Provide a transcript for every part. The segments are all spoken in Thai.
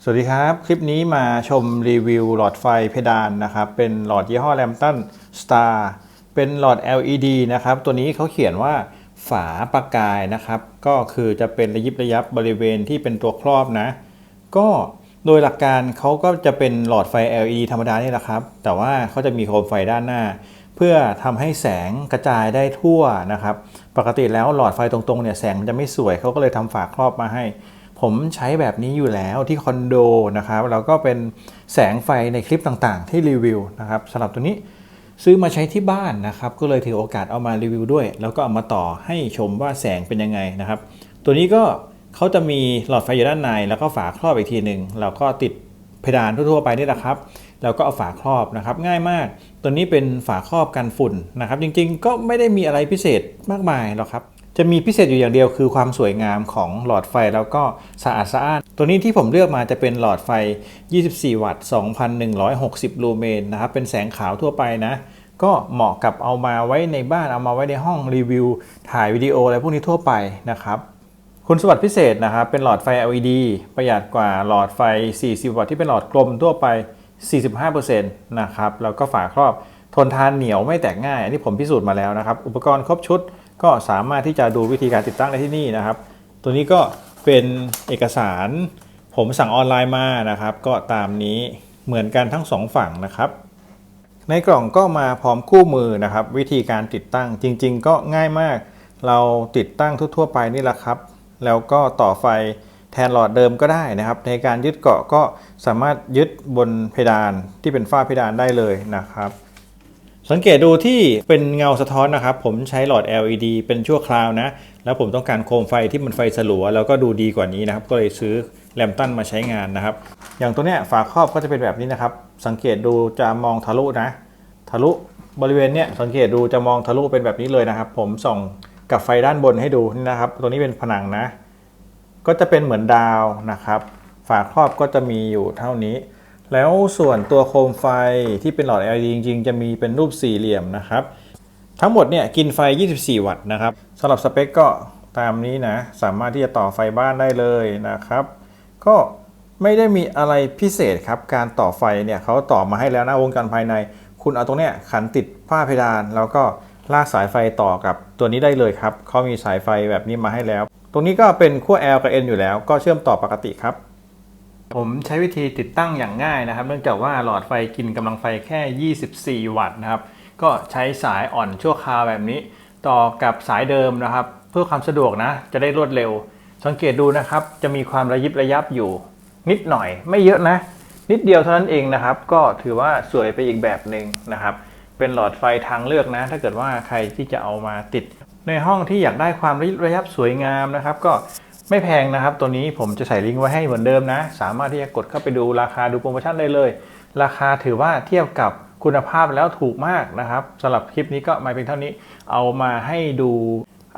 สวัสดีครับคลิปนี้มาชมรีวิวหลอดไฟเพดานนะครับเป็นหลอดยี่ห้อ Lambton Star เป็นหลอด LED นะครับตัวนี้เขาเขียนว่าฝาประกายนะครับก็คือจะเป็นระยิบระยับบริเวณที่เป็นตัวครอบนะก็โดยหลักการเขาก็จะเป็นหลอดไฟ LED ธรรมดานี่แหละครับแต่ว่าเขาจะมีโคมไฟด้านหน้าเพื่อทำให้แสงกระจายได้ทั่วนะครับปกติแล้วหลอดไฟตรงๆเนี่ยแสงมันจะไม่สวยเขาก็เลยทำฝาครอบมาให้ผมใช้แบบนี้อยู่แล้วที่คอนโดนะครับแล้วก็เป็นแสงไฟในคลิปต่างๆที่รีวิวนะครับสำหรับตัวนี้ซื้อมาใช้ที่บ้านนะครับก็เลยถือโอกาสเอามารีวิวด้วยแล้วก็เอามาต่อให้ชมว่าแสงเป็นยังไงนะครับตัวนี้ก็เขาจะมีหลอดไฟอยู่ด้านในแล้วก็ฝาครอบอีกทีหนึ่งแล้วก็ติดเพดานทั่วๆไปนี่แหละครับแล้วก็เอาฝาครอบนะครับง่ายมากตัวนี้เป็นฝาครอบกันฝุ่นนะครับจริงๆก็ไม่ได้มีอะไรพิเศษมากมายหรอกครับจะมีพิเศษอยู่อย่างเดียวคือความสวยงามของหลอดไฟแล้วก็สะอาดสะอ้านตัวนี้ที่ผมเลือกมาจะเป็นหลอดไฟ24 วัตต์ 2,160 ลูเมนนะครับเป็นแสงขาวทั่วไปนะก็เหมาะกับเอามาไว้ในบ้านเอามาไว้ในห้องรีวิวถ่ายวิดีโออะไรพวกนี้ทั่วไปนะครับคุณสมบัติพิเศษนะครับเป็นหลอดไฟ LED ประหยัดกว่าหลอดไฟ40 วัตต์ที่เป็นหลอดกลมทั่วไป 45% นะครับแล้วก็ฝาครอบทนทานเหนียวไม่แตกง่ายอันนี้ผมพิสูจน์มาแล้วนะครับอุปกรณ์ครบชุดก็สามารถที่จะดูวิธีการติดตั้งได้ที่นี่นะครับตัวนี้ก็เป็นเอกสารผมสั่งออนไลน์มานะครับก็ตามนี้เหมือนกันทั้ง2ฝั่งนะครับในกล่องก็มาพร้อมคู่มือนะครับวิธีการติดตั้งจริงๆก็ง่ายมากเราติดตั้งทั่วๆไปนี่แหละครับแล้วก็ต่อไฟแทนหลอดเดิมก็ได้นะครับในการยึดเกาะก็สามารถยึดบนเพดานที่เป็นฝ้าเพดานได้เลยนะครับสังเกตดูที่เป็นเงาสะท้อนนะครับผมใช้หลอด LED เป็นชั่วคราวนะแล้วผมต้องการโคมไฟที่มันไฟสลัวแล้วก็ดูดีกว่านี้นะครับก็เลยซื้อแลมตันมาใช้งานนะครับอย่างตัวเนี้ยฝาครอบก็จะเป็นแบบนี้นะครับสังเกตดูจะมองทะลุนะทะลุบริเวณเนี้ยสังเกตดูจะมองทะลุเป็นแบบนี้เลยนะครับผมส่องกับไฟด้านบนให้ดูนี่นะครับตัวนี้เป็นผนังนะก็จะเป็นเหมือนดาวนะครับฝาครอบก็จะมีอยู่เท่านี้แล้วส่วนตัวโคมไฟที่เป็นหลอด LED จริงๆจะมีเป็นรูปสี่เหลี่ยมนะครับทั้งหมดเนี่ยกินไฟ24 วัตต์นะครับสำหรับสเปคก็ตามนี้นะสามารถที่จะต่อไฟบ้านได้เลยนะครับก็ไม่ได้มีอะไรพิเศษครับการต่อไฟเนี่ยเขาต่อมาให้แล้วนะวงจรภายในคุณเอาตรงเนี้ยขันติดฝ้าเพดานแล้วก็ลากสายไฟต่อกับตัวนี้ได้เลยครับเขามีสายไฟแบบนี้มาให้แล้วตรงนี้ก็เป็นขั้ว L กับ N อยู่แล้วก็เชื่อมต่อปกติครับผมใช้วิธีติดตั้งอย่างง่ายนะครับเนื่องจากว่าหลอดไฟกินกำลังไฟแค่24 วัตต์นะครับก็ใช้สายอ่อนชั่วคราวแบบนี้ต่อกับสายเดิมนะครับเพื่อความสะดวกนะจะได้รวดเร็วสังเกตดูนะครับจะมีความระยิบระยับอยู่นิดหน่อยไม่เยอะนะนิดเดียวเท่านั้นเองนะครับก็ถือว่าสวยไปอีกแบบหนึ่งนะครับเป็นหลอดไฟทางเลือกนะถ้าเกิดว่าใครที่จะเอามาติดในห้องที่อยากได้ความระยิบระยับสวยงามนะครับก็ไม่แพงนะครับตัวนี้ผมจะใส่ลิงก์ไว้ให้เหมือนเดิมนะสามารถที่จะกดเข้าไปดูราคาดูโปรโมชั่นได้เลยราคาถือว่าเทียบกับคุณภาพแล้วถูกมากนะครับสำหรับคลิปนี้ก็มาเพียงเท่านี้เอามาให้ดู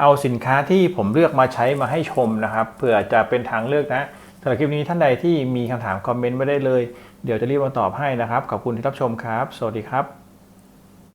เอาสินค้าที่ผมเลือกมาใช้มาให้ชมนะครับเผื่อจะเป็นทางเลือกนะสำหรับคลิปนี้ท่านใดที่มีคำถามคอมเมนต์ไว้ได้เลยเดี๋ยวจะรีบมาตอบให้นะครับขอบคุณที่รับชมครับสวัสดีครับ